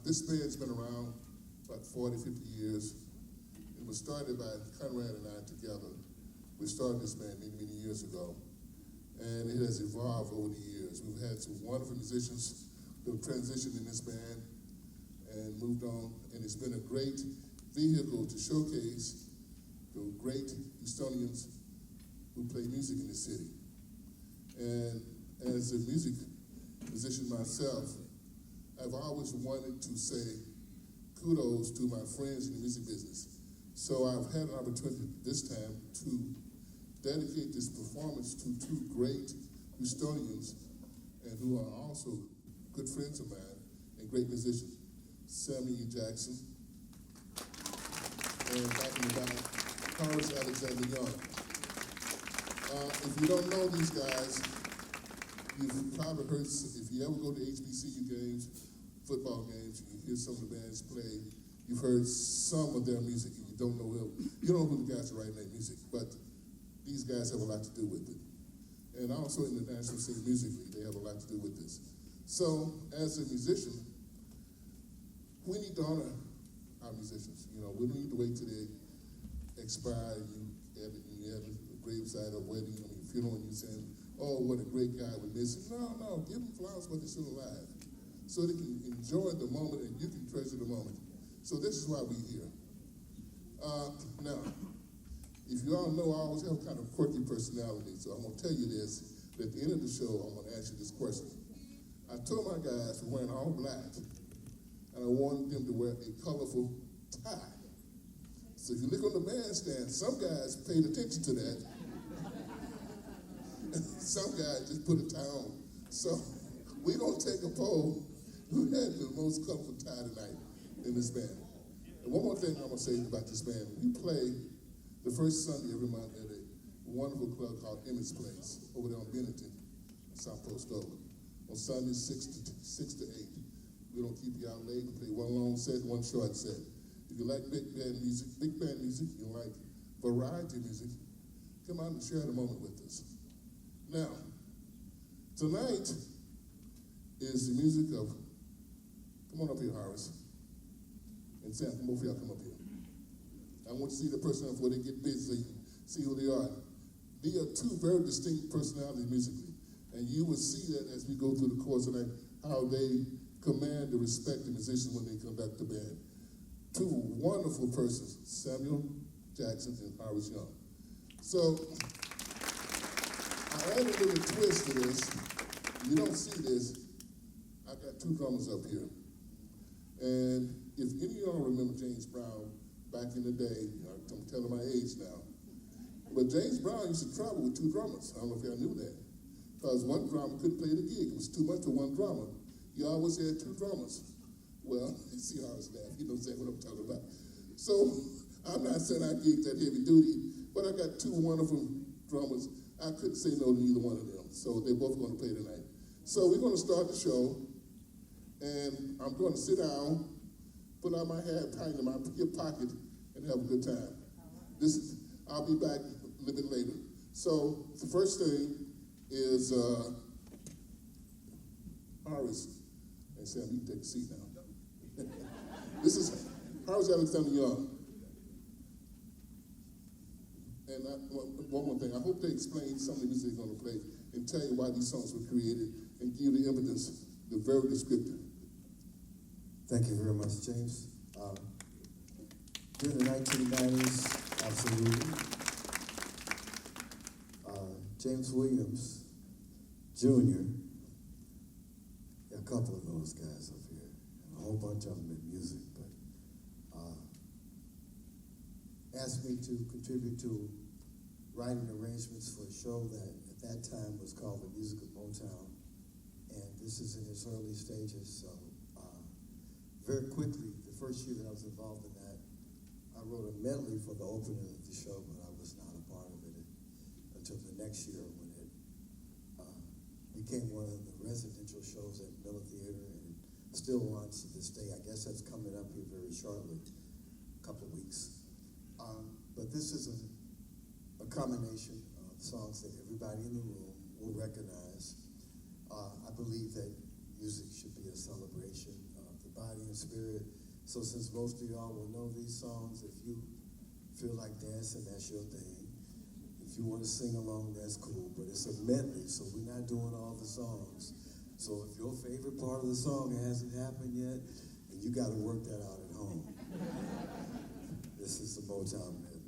This band's been around about 40, 50 years. It was started by Conrad and I together. We started this band many, many years ago, and it has evolved over the years. We've had some wonderful musicians who have transitioned in this band and moved on, and it's been a great vehicle to showcase the great Houstonians who play music in this city. And as a music musician myself, I've always wanted to say kudos to my friends in the music business. So I've had an opportunity this time to dedicate this performance to two great Houstonians and who are also good friends of mine and great musicians, Samuel Jackson, and back in the back, Horace Young. If you don't know these guys, you've probably heard, if you ever go to HBCU games, football games, you hear some of the bands play, you've heard some of their music, and you don't know who the guys are writing their music, but these guys have a lot to do with it. And also in the national scene musically, they have a lot to do with this. So, as a musician, we need to honor our musicians. You know, we don't need to wait till they expire and you have a graveside or wedding, funeral, and you're saying, oh, what a great guy we're missing. No, give them flowers while they're still alive, so they can enjoy the moment and you can treasure the moment. So this is why we're here. Now, if you all know, I always have kind of quirky personality, so I'm going to tell you this. At the end of the show, I'm going to ask you this question. I told my guys we're wearing all black, and I wanted them to wear a colorful tie. So if you look on the bandstand, some guys paid attention to that. Some guys just put a tie on. So we're going to take a poll. Who had the most colorful tie tonight in this band? And one more thing I'm going to say about this band. We play the first Sunday every month at a wonderful club called Emmett's Place over there on Bennington, South Post Over. On Sundays, 6 to 8. We don't keep you out late. We play one long set, one short set. If you like big band music, you like variety music, come out and share the moment with us. Now, tonight is the music of, come on up here, Horace, and Sam, both of y'all come up here. I want to see the person before they get busy so you can see who they are. They are two very distinct personalities musically, and you will see that as we go through the course of the night, how they command the respect of musicians when they conduct the band. Two wonderful persons, Samuel Jackson and Horace Young. So, I added a little twist to this. You don't see this. I got two drummers up here. And if any of y'all remember James Brown back in the day, I'm telling my age now, but James Brown used to travel with two drummers. I don't know if y'all knew that. Because one drummer couldn't play the gig. It was too much for one drummer. He always had two drummers. Well, you see how it's laugh. You know exactly what I'm talking about. So, I'm not saying I gig that heavy duty, but I got two wonderful drummers. I couldn't say no to either one of them. So, they're both going to play tonight. So, we're going to start the show, and I'm going to sit down, put out my hat, tie it in my hip pocket, and have a good time. I'll be back a little bit later. So, the first thing is Horace. And Sam, you can take a seat now. This is Horace Young. And one more thing, I hope they explain some of the music they're going to play and tell you why these songs were created and give you the evidence. They're very descriptive. Thank you very much, James. During the 1990s, absolutely. James Williams, Jr., a couple of those guys up here, and a whole bunch of them in music, but asked me to contribute to writing arrangements for a show that at that time was called The Music of Motown, and this is in its early stages, so very quickly, the first year that I was involved in that, I wrote a medley for the opening of the show, but I was not a part of it until the next year when it became one of the residential shows at Miller Theater, and still runs to this day. I guess that's coming up here very shortly, a couple of weeks. But this is a combination of songs that everybody in the room will recognize. I believe that music should be a celebration of the body in spirit. So since most of y'all will know these songs, if you feel like dancing, that's your thing. If you want to sing along, that's cool. But it's a medley, so we're not doing all the songs. So if your favorite part of the song hasn't happened yet, then you got to work that out at home. This is the Motown medley.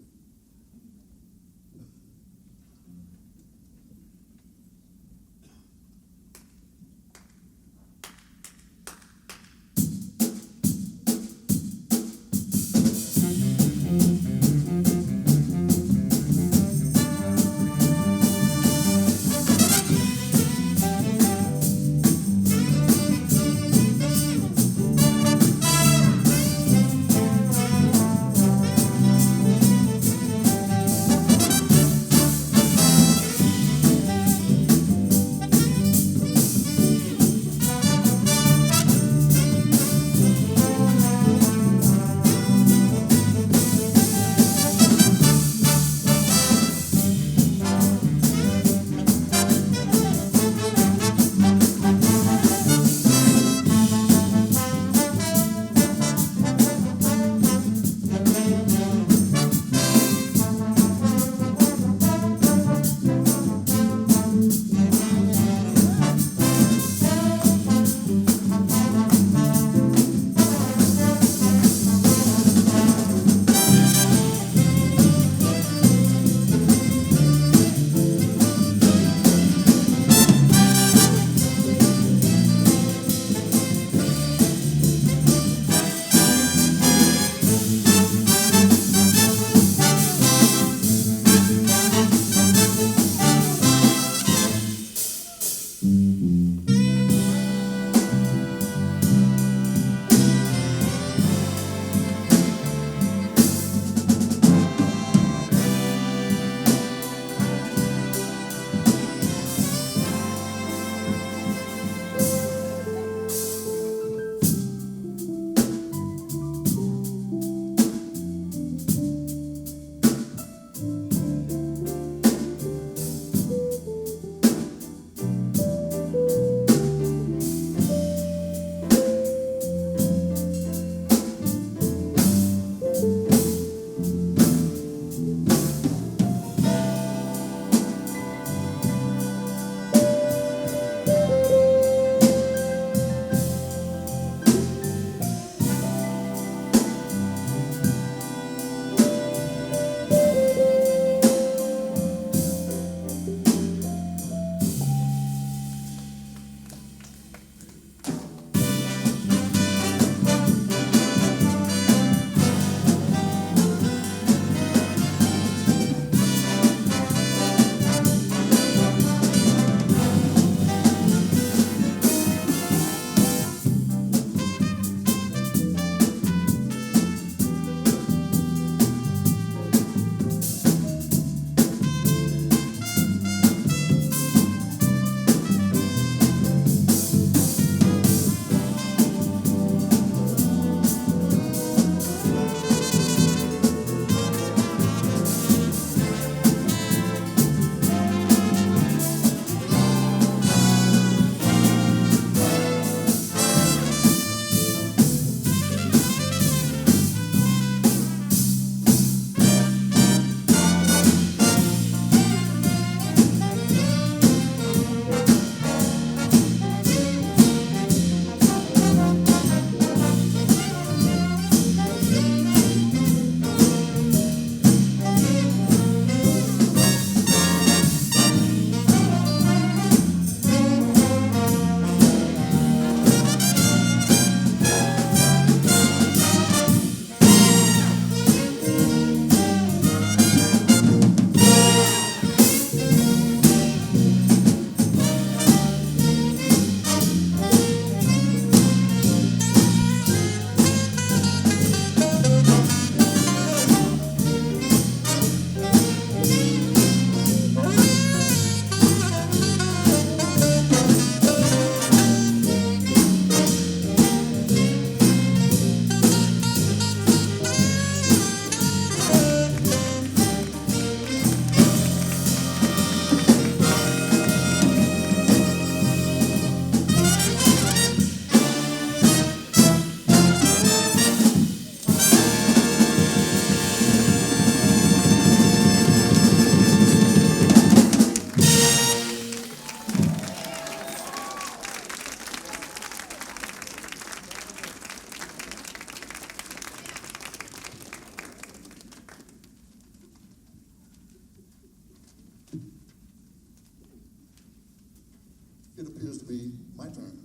to be my turn.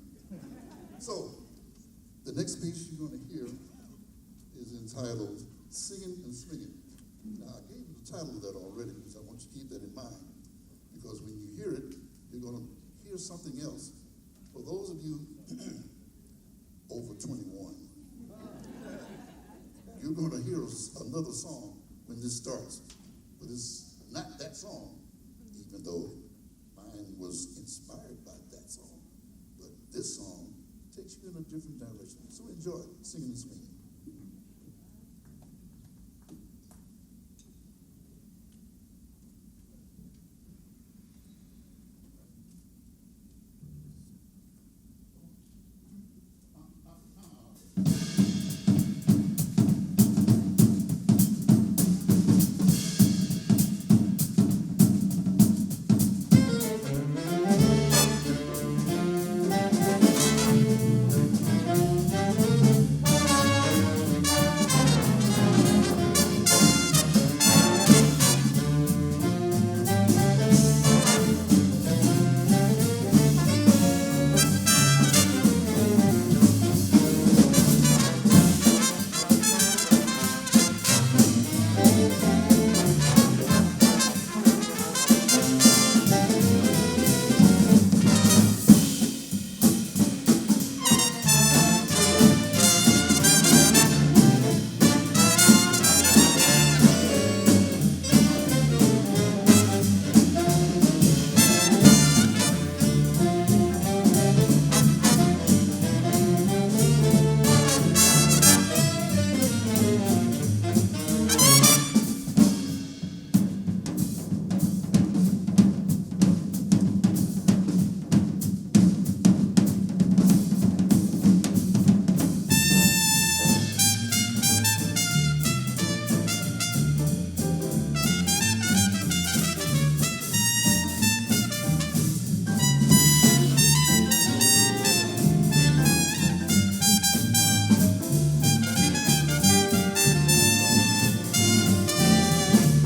So, the next piece you're going to hear is entitled Singing and Swinging. Now, I gave you the title of that already, because I want you to keep that in mind. Because when you hear it, you're going to hear something else. For those of you over 21, you're going to hear another song when this starts. But it's not that song, even though mine was inspired by that song. But this song takes you in a different direction. So enjoy it, singing and swinging.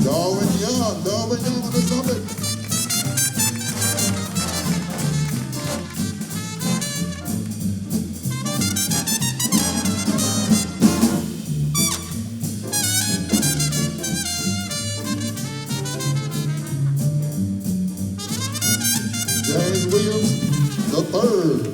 Darwin Young on the trumpet. James Williams, the third.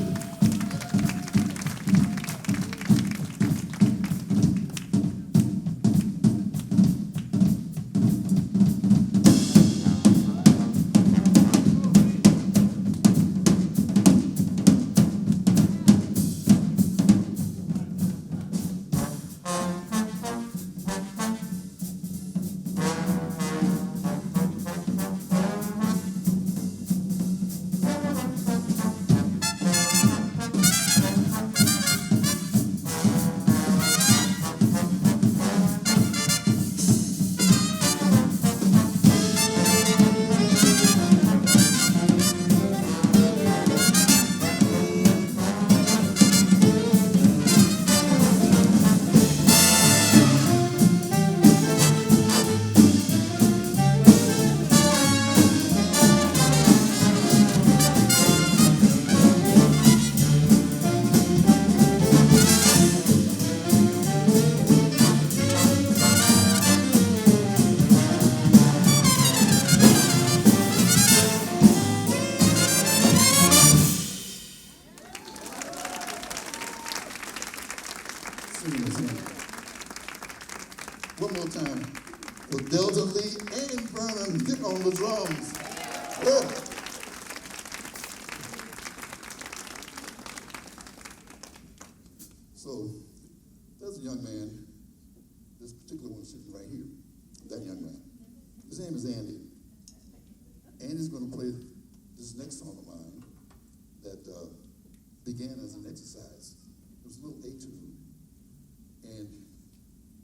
One more time for Delta Lee and Vernon. Get on the drums. Yeah. So there's a young man, this particular one sitting right here, that young man. His name is Andy. Andy's going to play this next song of mine that began as an exercise. It was a little etude. And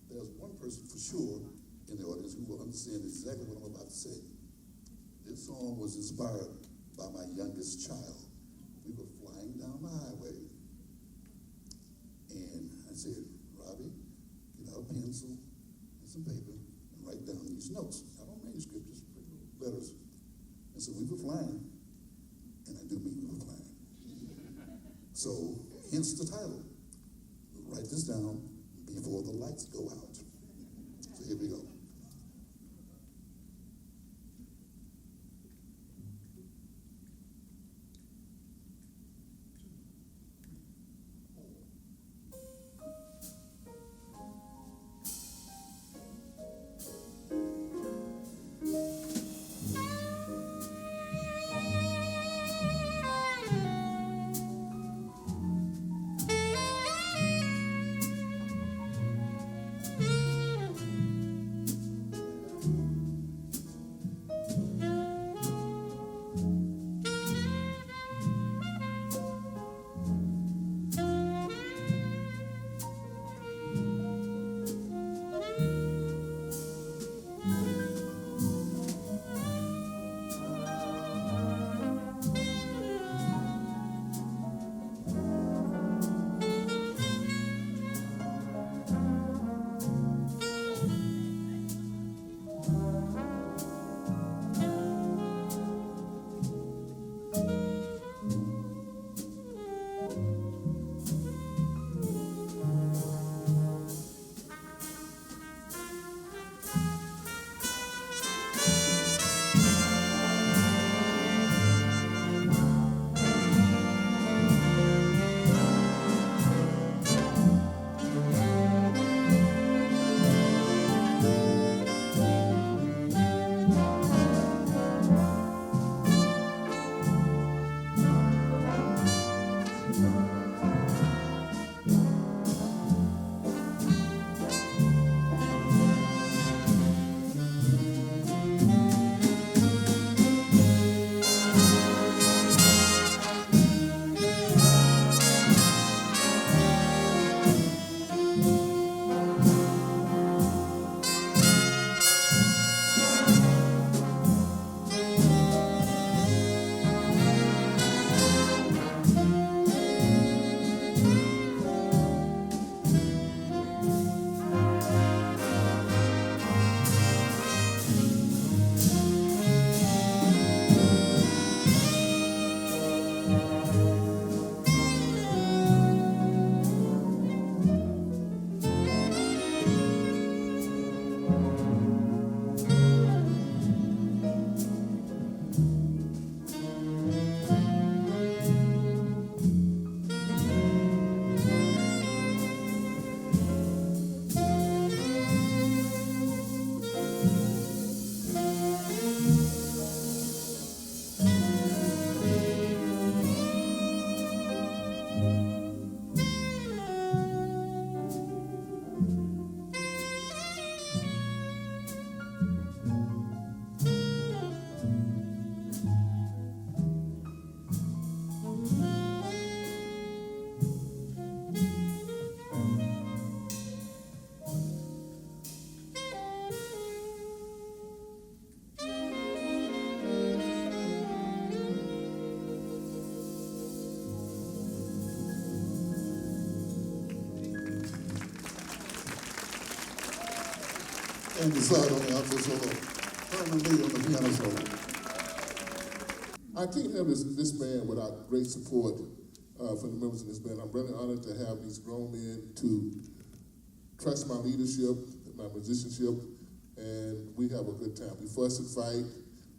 there's one person for sure in the audience who will understand exactly what I'm about to say. This song was inspired by my youngest child. We were flying down the highway, and I said, Robbie, get out a pencil and some paper and write down these notes. Not on manuscript, just letters. And so we were flying, and I do mean we were flying. So, hence the title. Write this down before the lights go out. So here we go. And the side on the alto solo. Herman Lee on the piano solo. I can't have this band without great support from the members of this band. I'm really honored to have these grown men to trust my leadership, my musicianship, and we have a good time. We fuss and fight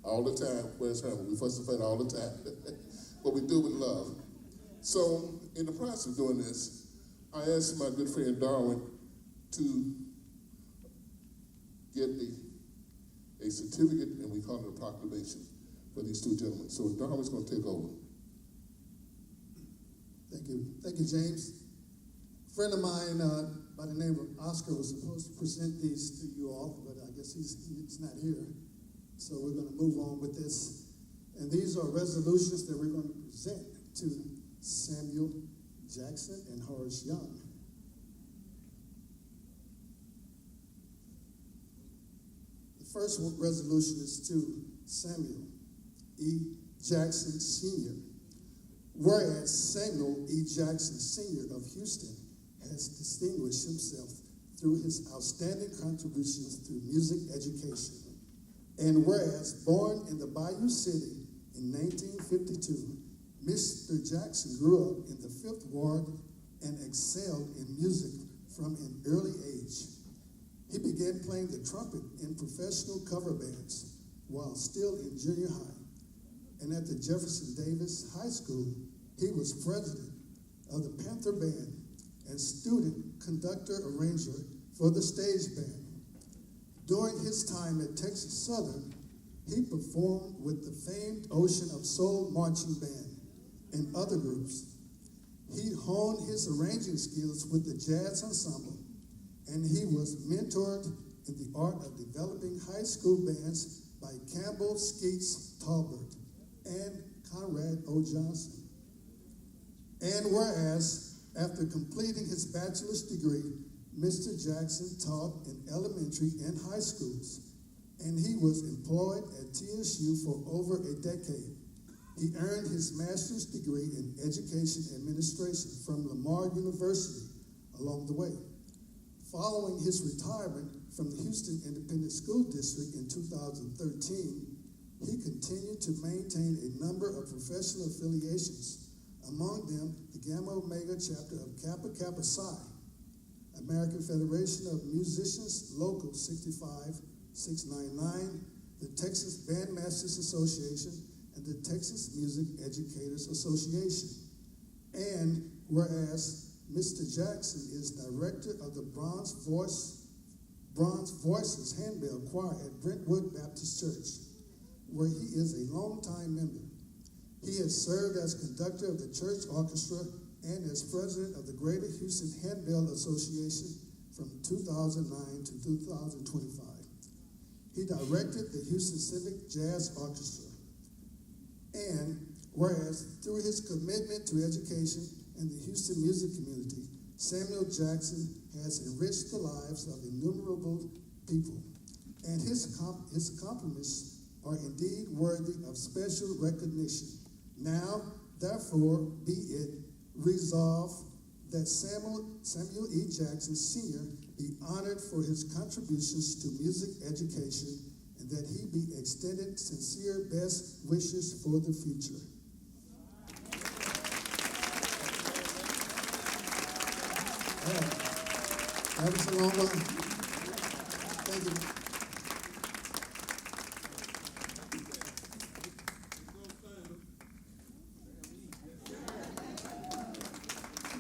all the time. Where's Herman? We fuss and fight all the time. But we do with love. So in the process of doing this, I asked my good friend Darwin to get a certificate, and we call it a proclamation for these two gentlemen. So Darwin's going to take over. Thank you, James. A friend of mine by the name of Oscar was supposed to present these to you all, but I guess he's not here. So we're going to move on with this. And these are resolutions that we're going to present to Samuel Jackson and Horace Young. The first resolution is to Samuel E. Jackson Sr. Whereas Samuel E. Jackson Sr. of Houston has distinguished himself through his outstanding contributions to music education. And whereas born in the Bayou City in 1952, Mr. Jackson grew up in the Fifth Ward and excelled in music from an early age. He began playing the trumpet in professional cover bands while still in junior high. And at the Jefferson Davis High School, he was president of the Panther Band and student conductor arranger for the stage band. During his time at Texas Southern, he performed with the famed Ocean of Soul Marching Band and other groups. He honed his arranging skills with the jazz ensemble, and he was mentored in the art of developing high school bands by Campbell Skeets Talbert and Conrad O. Johnson. And whereas, after completing his bachelor's degree, Mr. Jackson taught in elementary and high schools, and he was employed at TSU for over a decade. He earned his master's degree in education administration from Lamar University along the way. Following his retirement from the Houston Independent School District in 2013, he continued to maintain a number of professional affiliations, among them the Gamma Omega chapter of Kappa Kappa Psi, American Federation of Musicians Local 65699, the Texas Bandmasters Association, and the Texas Music Educators Association. And whereas Mr. Jackson is director of the Bronze Voices Handbell Choir at Brentwood Baptist Church, where he is a longtime member. He has served as conductor of the church orchestra and as president of the Greater Houston Handbell Association from 2009 to 2025. He directed the Houston Civic Jazz Orchestra. And whereas through his commitment to education and the Houston music community, Samuel Jackson has enriched the lives of innumerable people, and his accomplishments are indeed worthy of special recognition. Now, therefore, be it resolved that Samuel E. Jackson Sr. be honored for his contributions to music education, and that he be extended sincere best wishes for the future. That was a long one. Thank you.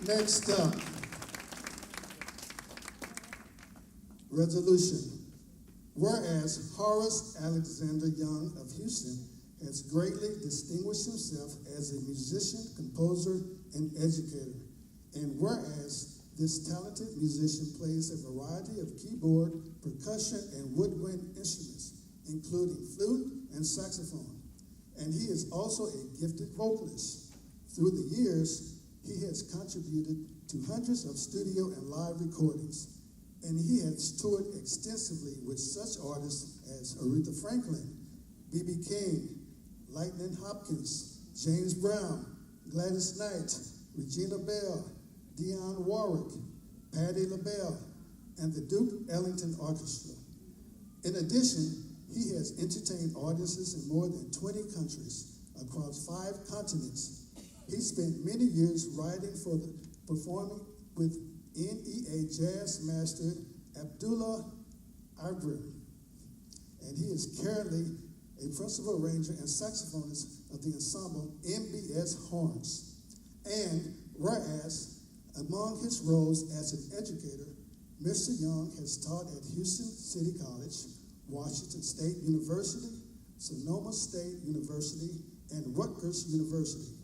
Next up, resolution. Whereas Horace Alexander Young of Houston has greatly distinguished himself as a musician, composer, and educator, and whereas this talented musician plays a variety of keyboard, percussion, and woodwind instruments, including flute and saxophone, and he is also a gifted vocalist. Through the years, he has contributed to hundreds of studio and live recordings, and he has toured extensively with such artists as Aretha Franklin, B.B. King, Lightning Hopkins, James Brown, Gladys Knight, Regina Bell, Dionne Warwick, Patti LaBelle, and the Duke Ellington Orchestra. In addition, he has entertained audiences in more than 20 countries across 5 continents. He spent many years performing with NEA Jazz Master Abdullah Ibrahim, and he is currently a principal arranger and saxophonist of the ensemble MBS Horns. And whereas among his roles as an educator, Mr. Young has taught at Houston City College, Washington State University, Sonoma State University, and Rutgers University.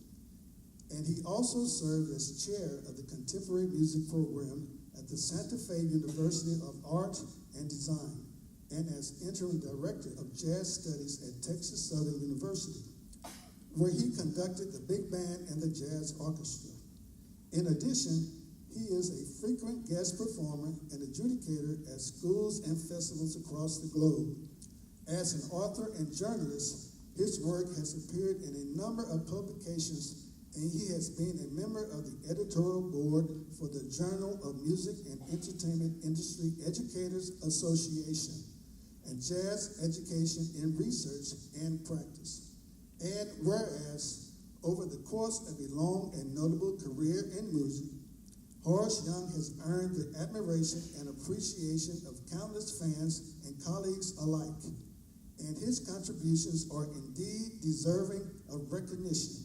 And he also served as chair of the Contemporary Music Program at the Santa Fe University of Art and Design, and as interim director of jazz studies at Texas Southern University, where he conducted the big band and the jazz orchestra. In addition, he is a frequent guest performer and adjudicator at schools and festivals across the globe. As an author and journalist, his work has appeared in a number of publications, and he has been a member of the editorial board for the Journal of Music and Entertainment Industry Educators Association and Jazz Education in Research and Practice. And whereas Over the course of a long and notable career in music, Horace Young has earned the admiration and appreciation of countless fans and colleagues alike, and his contributions are indeed deserving of recognition.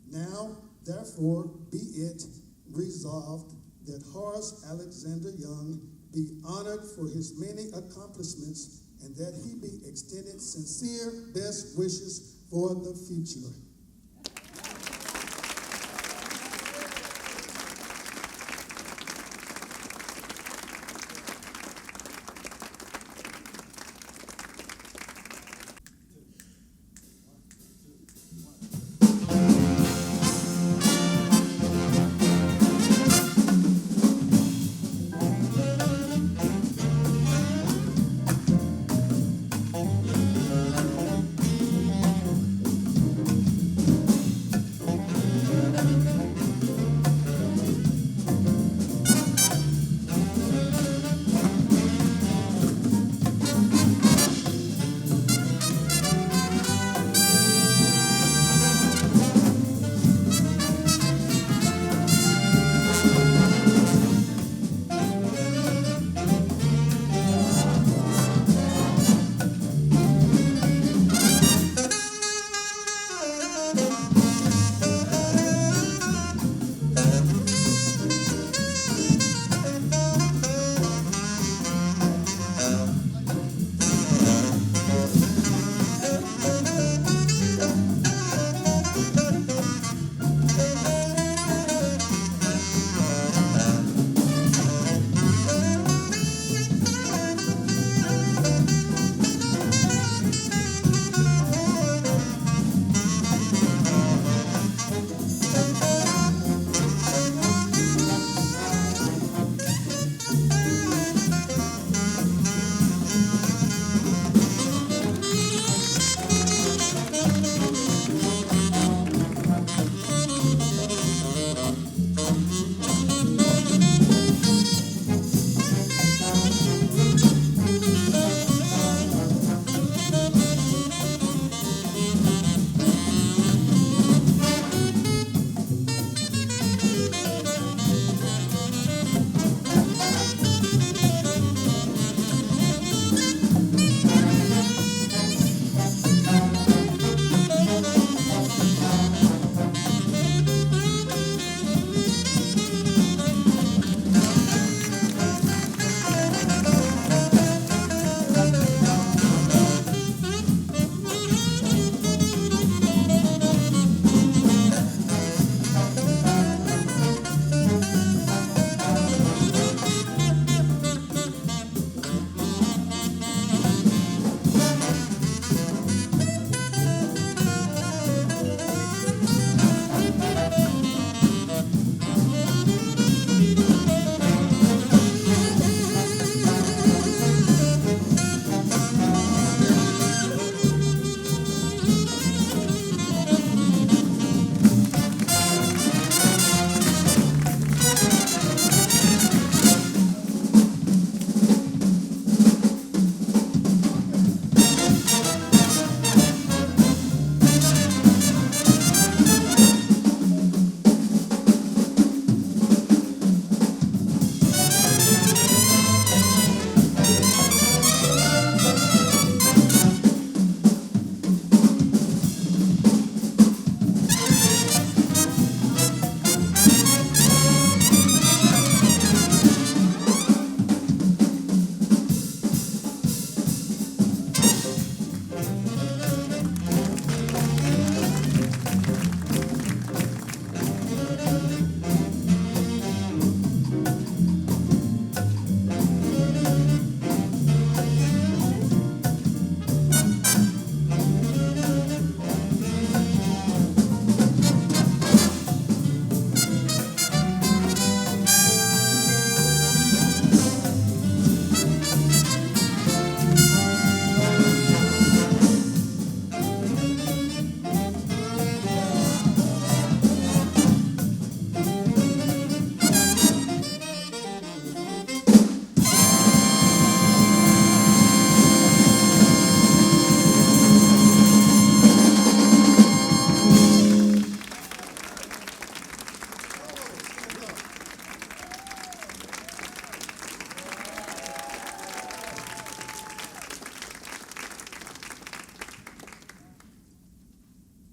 Now, therefore, be it resolved that Horace Alexander Young be honored for his many accomplishments and that he be extended sincere best wishes for the future.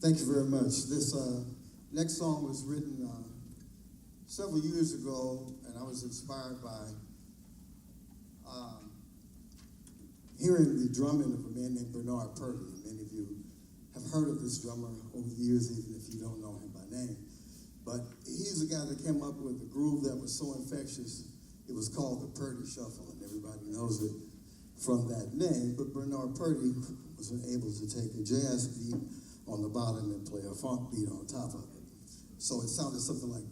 Thank you very much. This next song was written several years ago, and I was inspired by hearing the drumming of a man named Bernard Purdy. Many of you have heard of this drummer over the years, even if you don't know him by name. But he's the guy that came up with a groove that was so infectious, it was called the Purdy Shuffle, and everybody knows it from that name. But Bernard Purdy was able to take a jazz beat on the bottom and play a funk beat on top of it. So it sounded something like...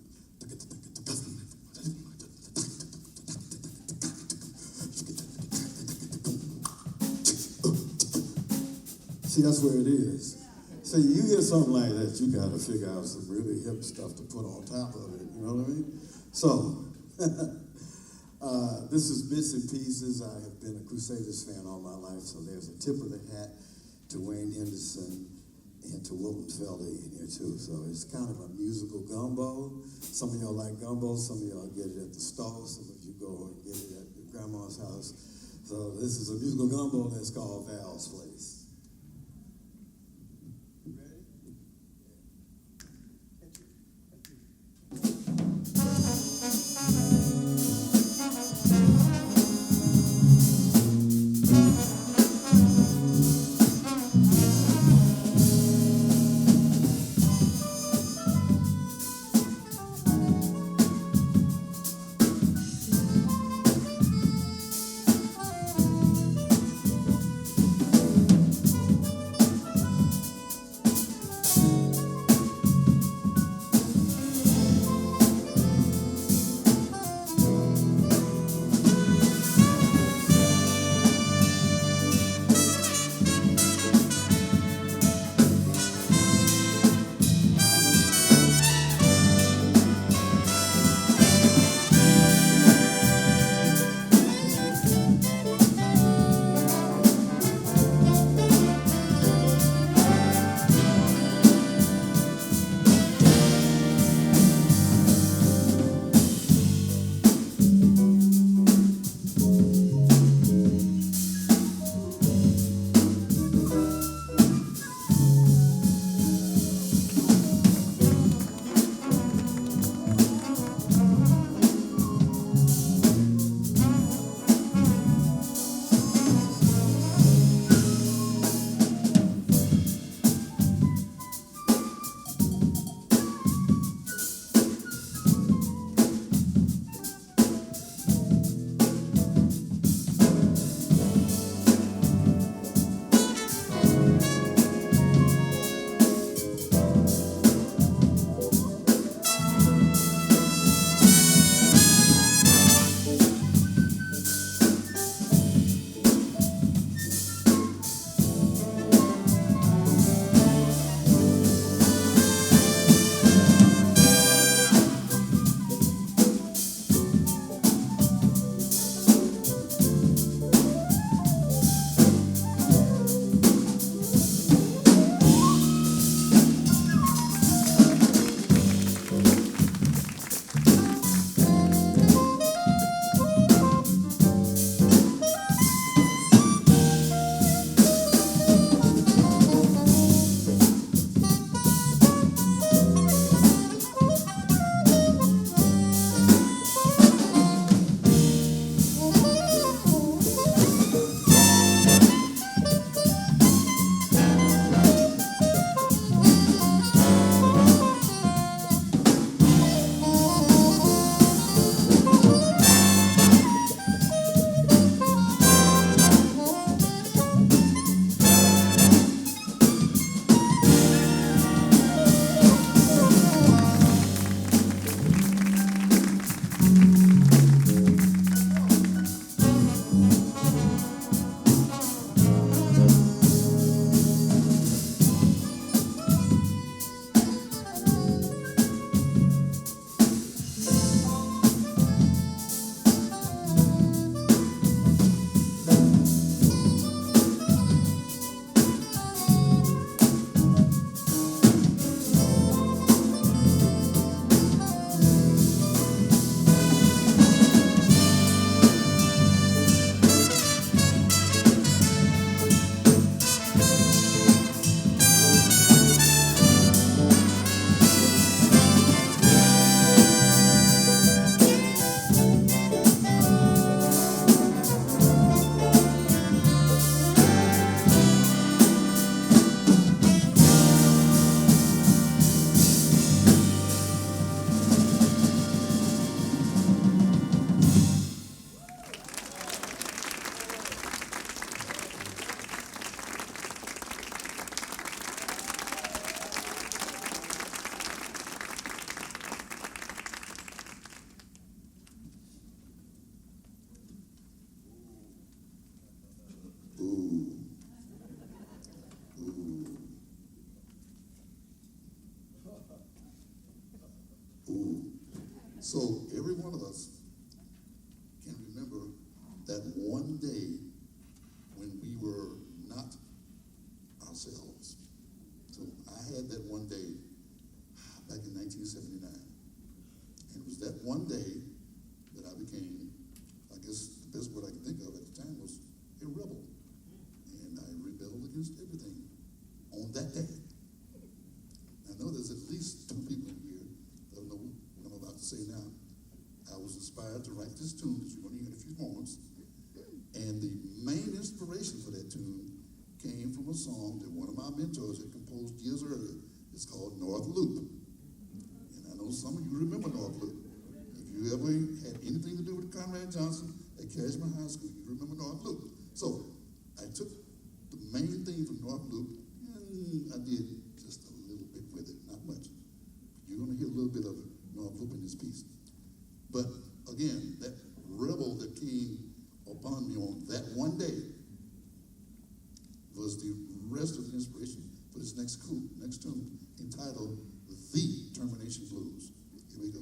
See, that's where it is. So you hear something like that, you got to figure out some really hip stuff to put on top of it, you know what I mean? So, this is Bits and Pieces. I have been a Crusaders fan all my life, so there's a tip of the hat to Wayne Henderson and to Wilton Feldy in here too. So it's kind of a musical gumbo. Some of y'all like gumbo, some of y'all get it at the store, some of you go and get it at your grandma's house. So this is a musical gumbo that's called Val's Place. So every one of us can remember that one day when we were not ourselves. So I had that one day back in 1979. And it was that one day that I became, I guess the best word I could think of at the time was a rebel. And I rebelled against everything on that day. I know there's at least two people in here that know what I'm about to say now. I was inspired to write this tune that you're going to hear in a few moments. And the main inspiration for that tune came from a song that one of my mentors had composed years earlier. It's called North Loop. And I know some of you remember North Loop. If you ever had anything to do with Conrad Johnson at Cashman High School, you remember North Loop. So I took the main thing from North Loop and I did just a little bit with it, not much. You're going to hear a little bit of North Loop in this piece. But again, that rebel that came upon me on that one day was the rest of the inspiration for this next tune entitled The Termination Blues. Here we go.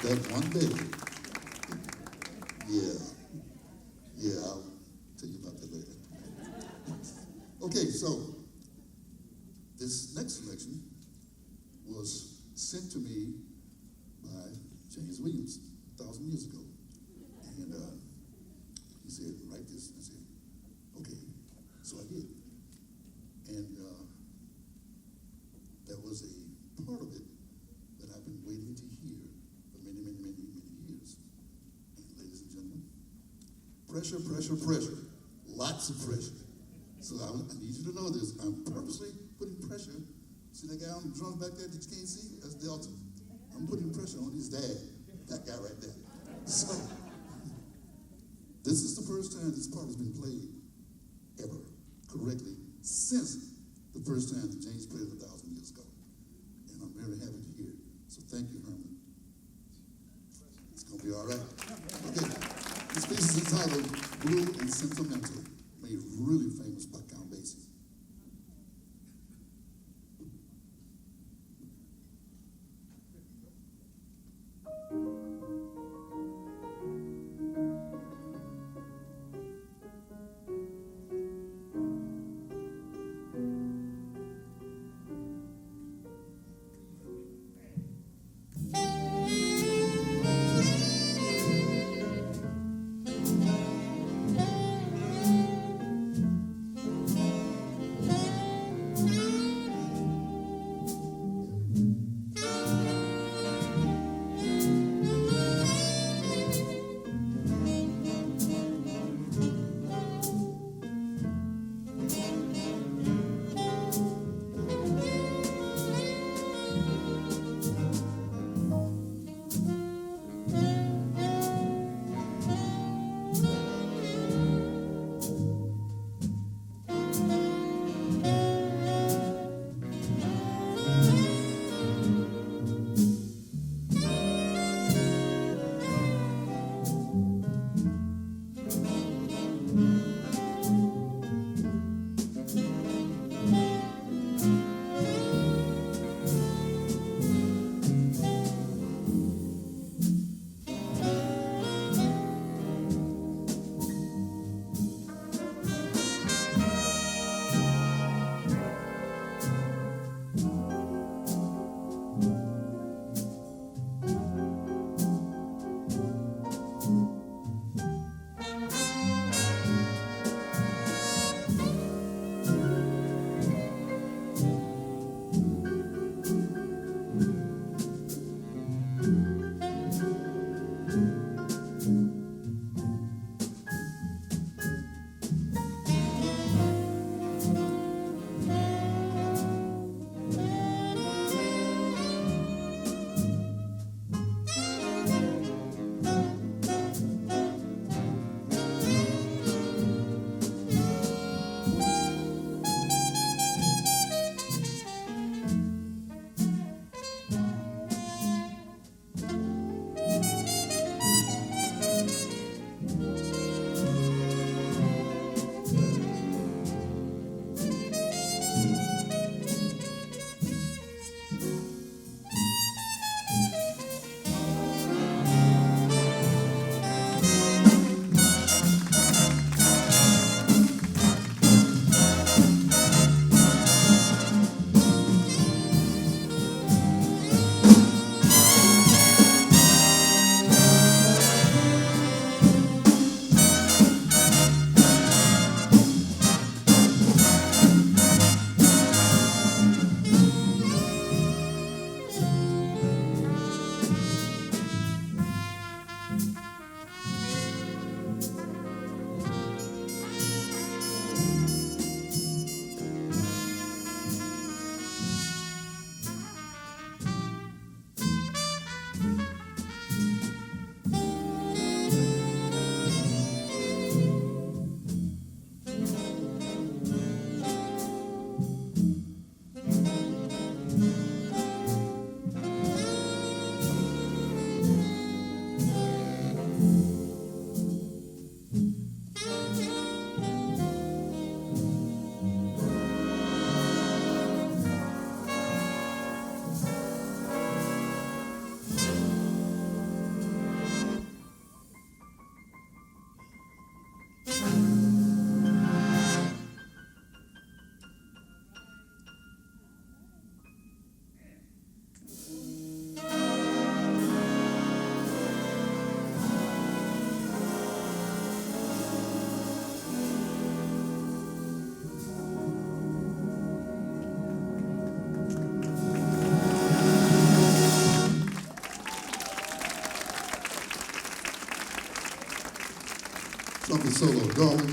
That one day. Yeah, I'll tell you about that later. Okay, so this next selection was sent to me by James Williams 1,000 years ago. And he said, write this. I said, okay. So I did. And that was a part of it that I've been waiting to hear for many, many, many, many years. And Pressure, pressure, pressure. Lots of pressure. So I need you to know this. I'm purposely putting pressure. See that guy on the drums back there that you can't see? That's Delta. I'm putting pressure on his dad. That guy right there. So, this is the first time this part has been played ever correctly since the first time that James played it 1,000 years ago. And I'm very happy to hear it. So thank you, Herman. It's going to be all right. Okay. This piece is entitled Blue and Sentimental, made really famous by Count Basie.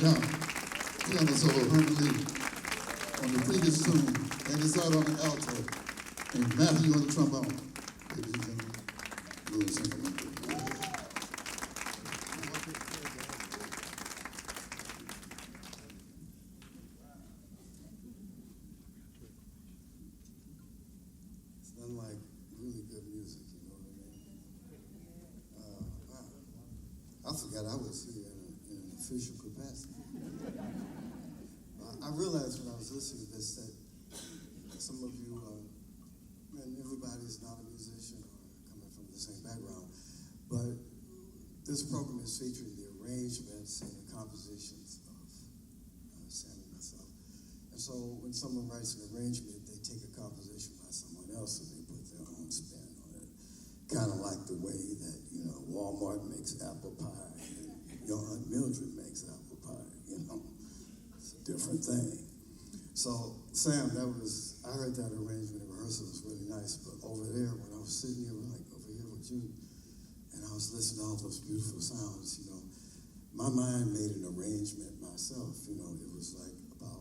Young, piano solo, Herman Lee on the previous tune, and it's out on the alto, and Matthew on the trombone. Ladies and gentlemen, Louis Symphony. It's nothing like really good music, you know what I mean? I forgot I was here in an official capacity. I realized when I was listening to this that some of you, and everybody's not a musician or coming from the same background, but this program is featuring the arrangements and the compositions of Sam and myself. And so when someone writes an arrangement, they take a composition by someone else and they put their own spin on it. Kind of like the way that, you know, Walmart makes apple pie and your Aunt Mildred makes apple pie, you know. It's a different thing. So, Sam, I heard that arrangement in rehearsal was really nice, but over there, when I was sitting here, like over here with you, and I was listening to all those beautiful sounds, you know, my mind made an arrangement myself, you know, it was like about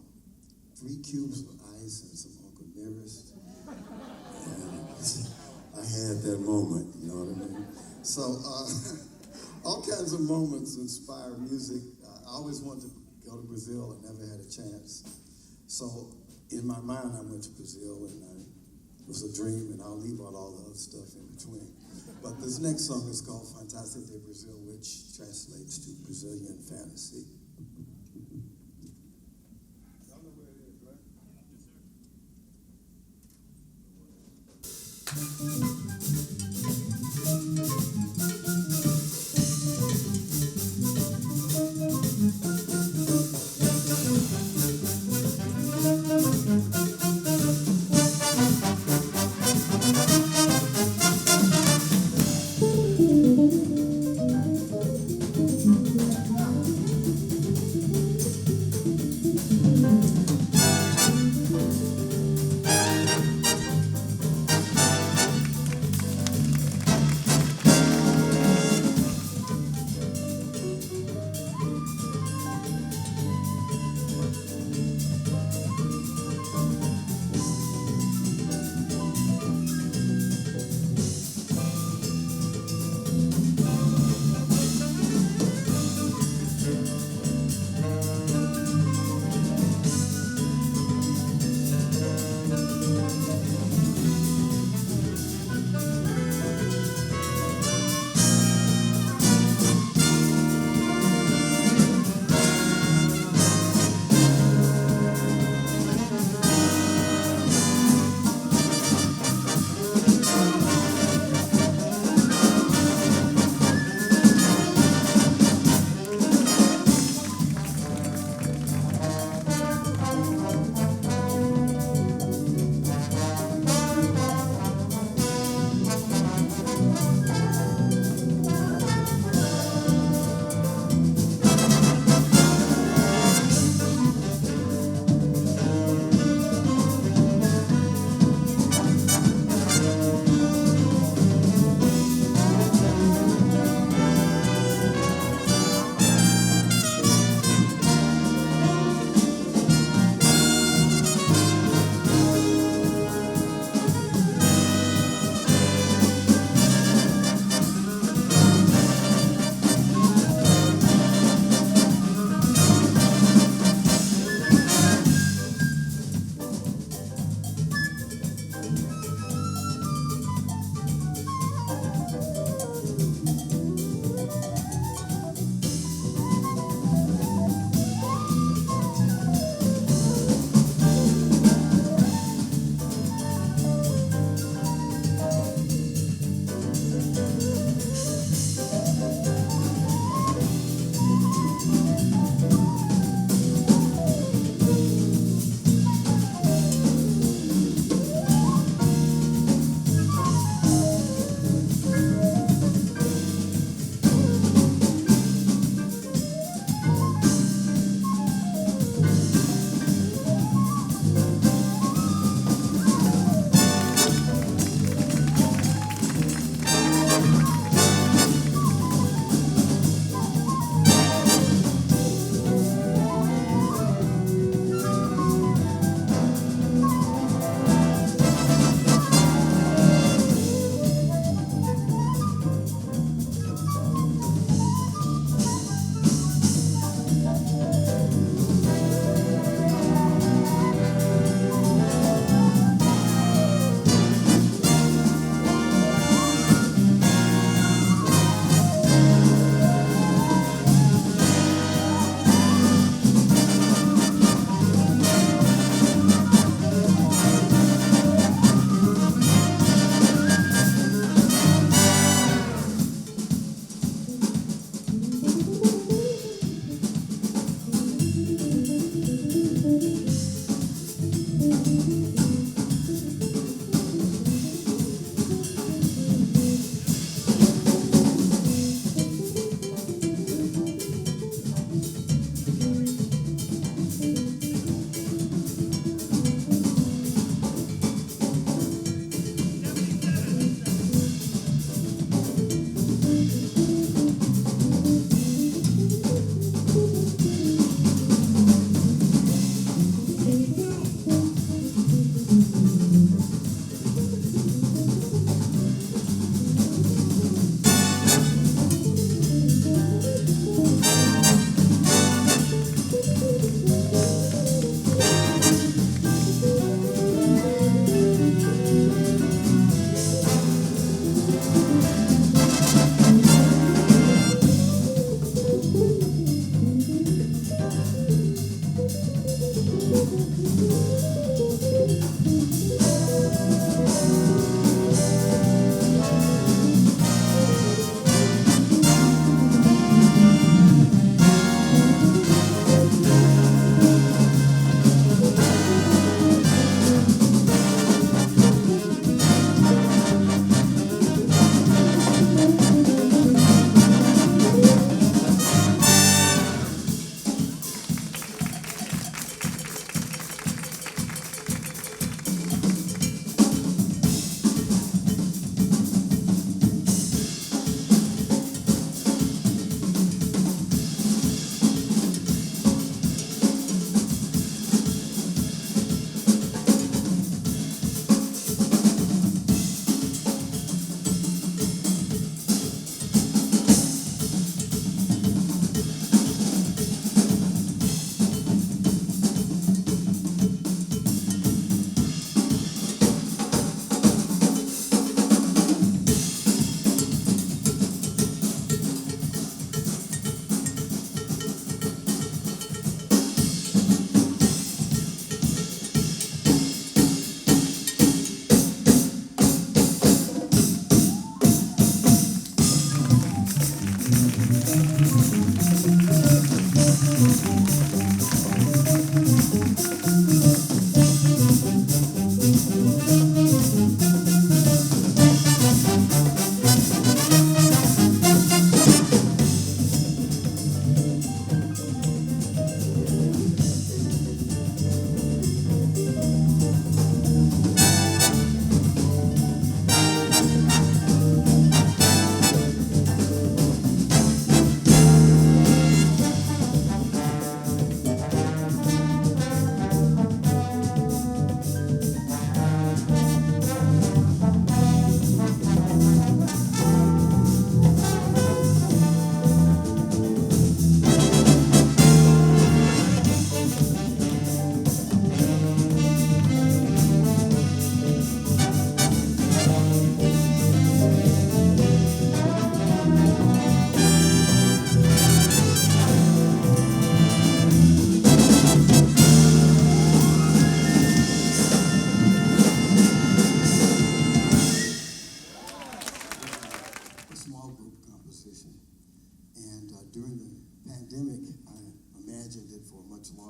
3 cubes of ice and some Uncle Nearest. And I had that moment, you know what I mean? So, all kinds of moments inspire music. I always wanted to go to Brazil. I never had a chance. So in my mind, I went to Brazil, and it was a dream, and I'll leave out all the other stuff in between. But this next song is called Fantastic de Brazil, which translates to Brazilian fantasy. Y'all know where it is, right?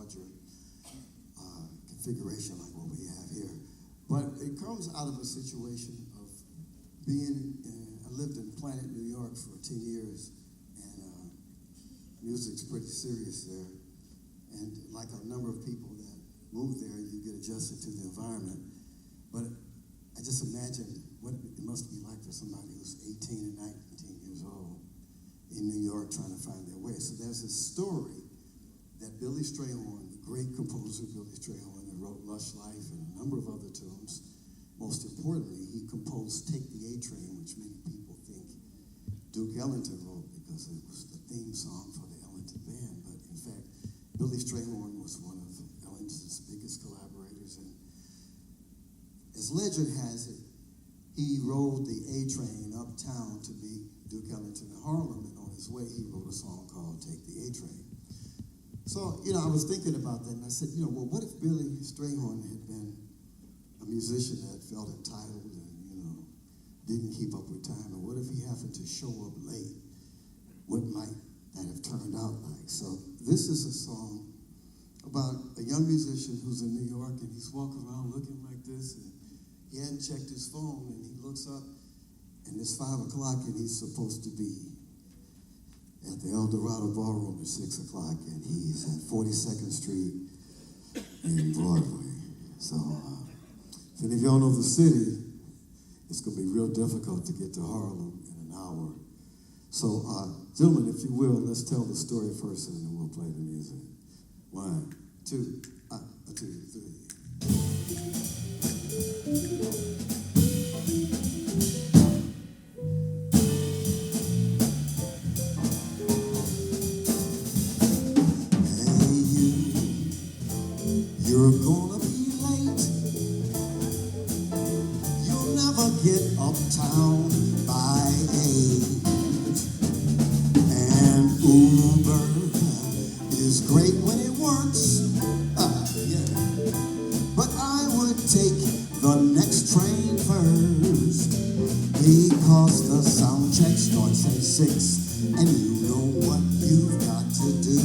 larger configuration like what we have here. But it comes out of a situation of I lived in Planet, New York for 10 years, and music's pretty serious there. And like a number of people that move there, you get adjusted to the environment. But I just imagined what it must be like for somebody who's 18 and 19 years old in New York trying to find their way. So there's this story that Billy Strayhorn, the great composer Billy Strayhorn, that wrote Lush Life and a number of other tunes. Most importantly, he composed Take the A Train, which many people think Duke Ellington wrote because it was the theme song for the Ellington Band. But in fact, Billy Strayhorn was one of Ellington's biggest collaborators. And as legend has it, he rode the A train uptown to meet Duke Ellington in Harlem, and on his way, he wrote a song called Take the A Train. So, I was thinking about that, and I said, well, what if Billy Strayhorn had been a musician that felt entitled and, didn't keep up with time? Or what if he happened to show up late? What might that have turned out like? So this is a song about a young musician who's in New York, and he's walking around looking like this, and he hadn't checked his phone, and he looks up, and it's 5 o'clock, and he's supposed to be at the El Dorado Ballroom at 6 o'clock, and he's at 42nd Street and Broadway. So if any of y'all know the city, it's going to be real difficult to get to Harlem in an hour. So, gentlemen, if you will, let's tell the story first, and then we'll play the music. 1, 2, 3. You're gonna be late. You'll never get uptown by 8. And Uber is great when it works. Yeah. But I would take the next train first, because the sound check starts at 6, and you know what you've got to do.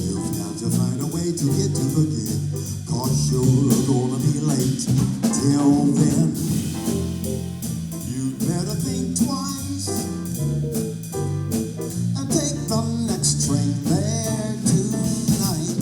You've got to find a way to get to the gig, 'cause you're gonna be late. Till then, you'd better think twice and take the next train there tonight.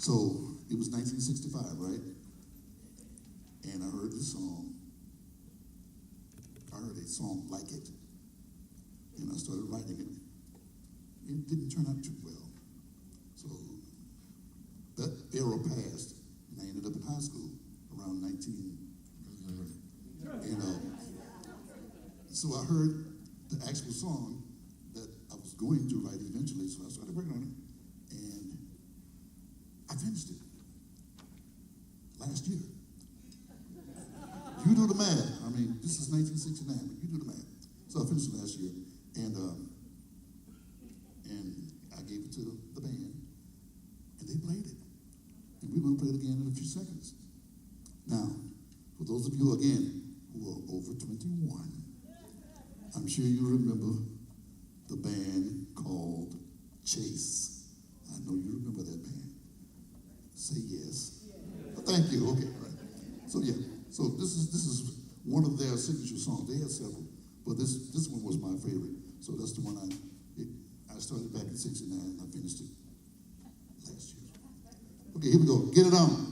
So it was 1965, right? And I heard this song. I heard a song like it. And I started writing it. It didn't turn out too well. So that era passed, and I ended up in high school around 19. And so I heard the actual song that I was going to write eventually, so I started working on it, and I finished it last year. You do the math. I mean, this is 1969, but you do the math. So I finished it last year, and I gave it to the band, and they played it. And we're going to play it again in a few seconds. Now, for those of you, again, who are over 21, I'm sure you remember the band called Chase. I know you remember that band. Say yes. Thank you. Okay, all right. So yeah, so this is one of their signature songs. They had several, but this one was my favorite. So that's the one I started back in '69 and I finished it last year. Okay, here we go. Get it on.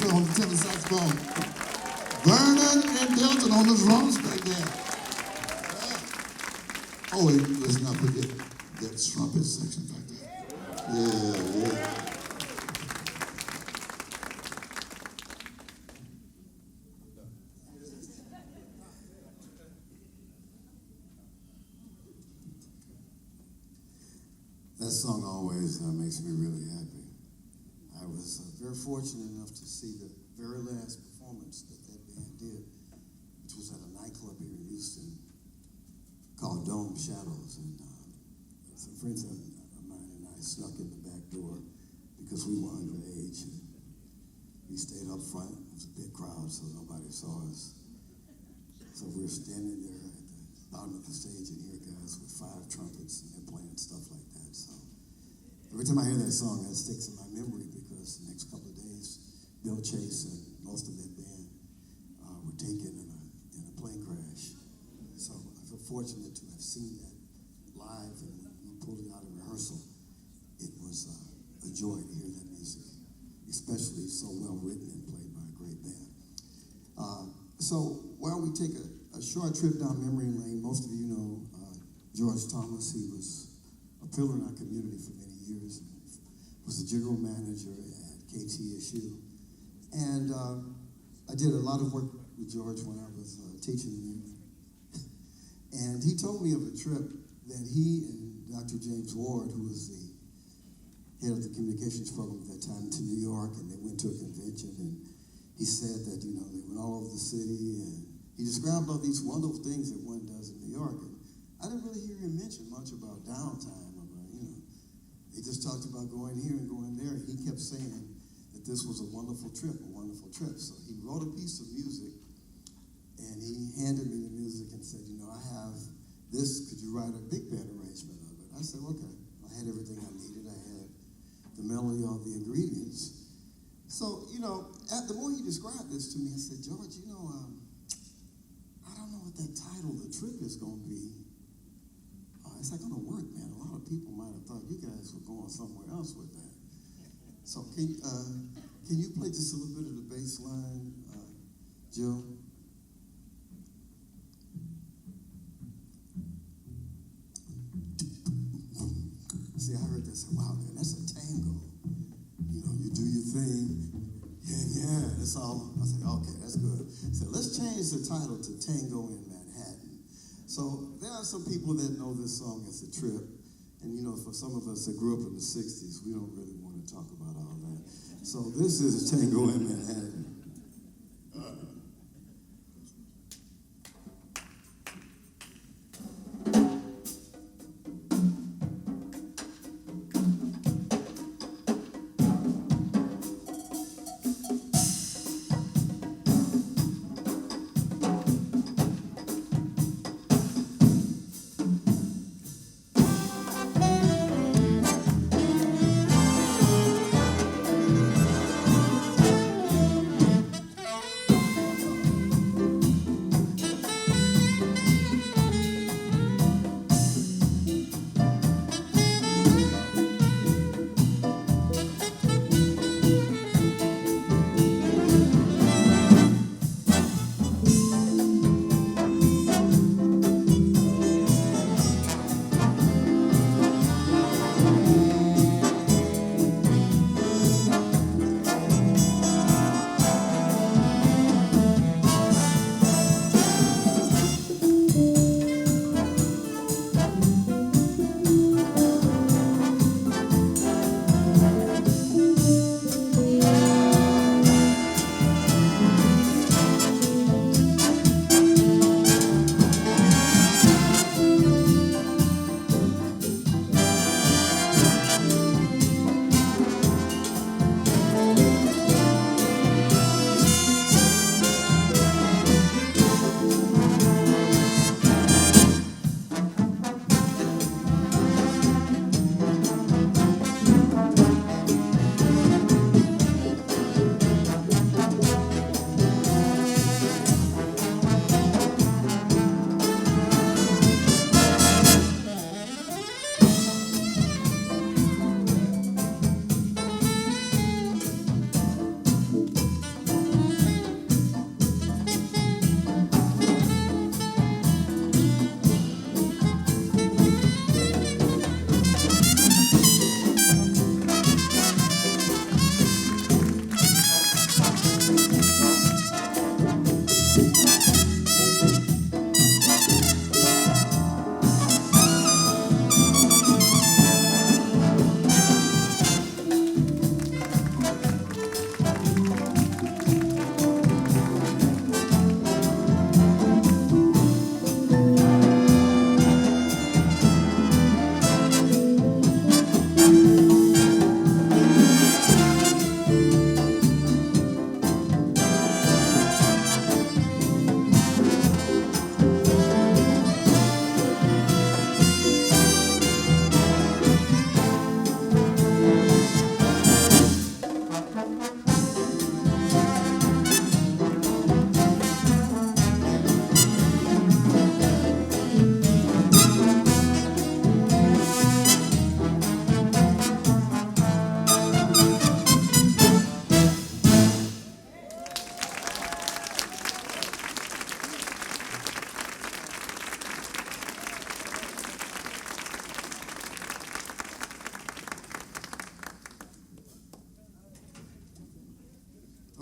On the tenor saxophone. Vernon and Delton on the drums back there. Oh, and let's not forget that trumpet section back there. Yeah. song always makes me really happy. I was very fortunate enough to see the very last performance that band did, which was at a nightclub here in Houston called Dome Shadows. And some friends of mine and I snuck in the back door because we were underage. And we stayed up front. It was a big crowd, so nobody saw us. So we were standing there at the bottom of the stage, and here guys with 5 trumpets, and they're playing stuff like that. So every time I hear that song, that sticks in my memory because the next couple of days, Bill Chase and most of that band were taken in a plane crash. So I feel fortunate to have seen that live, and when we pulled it out of rehearsal, it was a joy to hear that music, especially so well written and played by a great band. So while we take a short trip down memory lane, most of you know George Thomas. He was a pillar in our community for many years. Was the general manager at KTSU. And I did a lot of work with George when I was teaching youth. And he told me of a trip that he and Dr. James Ward, who was the head of the communications program at that time, to New York, and they went to a convention, and he said that, they went all over the city, and he described all these wonderful things that one does in New York. And I didn't really hear him mention much about downtime, he just talked about going here and going there. He kept saying that this was a wonderful trip, a wonderful trip. So he wrote a piece of music, and he handed me the music and said, I have this. Could you write a big band arrangement of it? I said, okay. I had everything I needed. I had the melody, all the ingredients. So, the more he described this to me, I said, George, I don't know what that title, the trip, is going to be. It's not going to work, man. A lot of people might have thought you guys were going somewhere else with that. So can you play just a little bit of the bass line, Jill? See, I heard that. I said, wow, man, that's a tango. You do your thing. Yeah, that's all. I said, okay, that's good. So let's change the title to Tango in Manhattan. So there are some people that know this song as a trip. And, for some of us that grew up in the 60s, we don't really want to talk about all that. So this is Tango in Manhattan.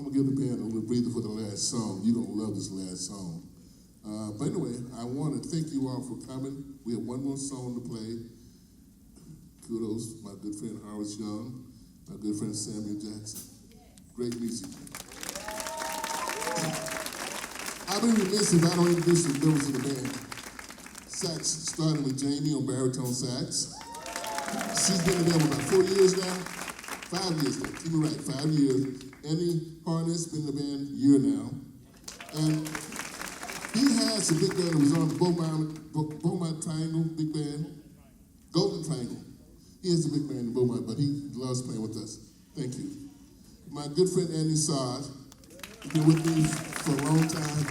I'm gonna give the band a little breather for the last song. You're gonna love this last song. But anyway, I want to thank you all for coming. We have one more song to play. Kudos, my good friend Horace Young, my good friend Samuel Jackson. Great music. I've been remiss if I don't introduce the members of the band. Sax, starting with Jamie on baritone sax. She's been in there for about 4 years now. 5 years now, keep me right, 5 years. Andy Harness been in the band a year now. And he has a big band that was on the Beaumont Triangle, big band, Golden Triangle. He has a big band in Beaumont, but he loves playing with us. Thank you. My good friend Andy Sard, he's been with me for a long time.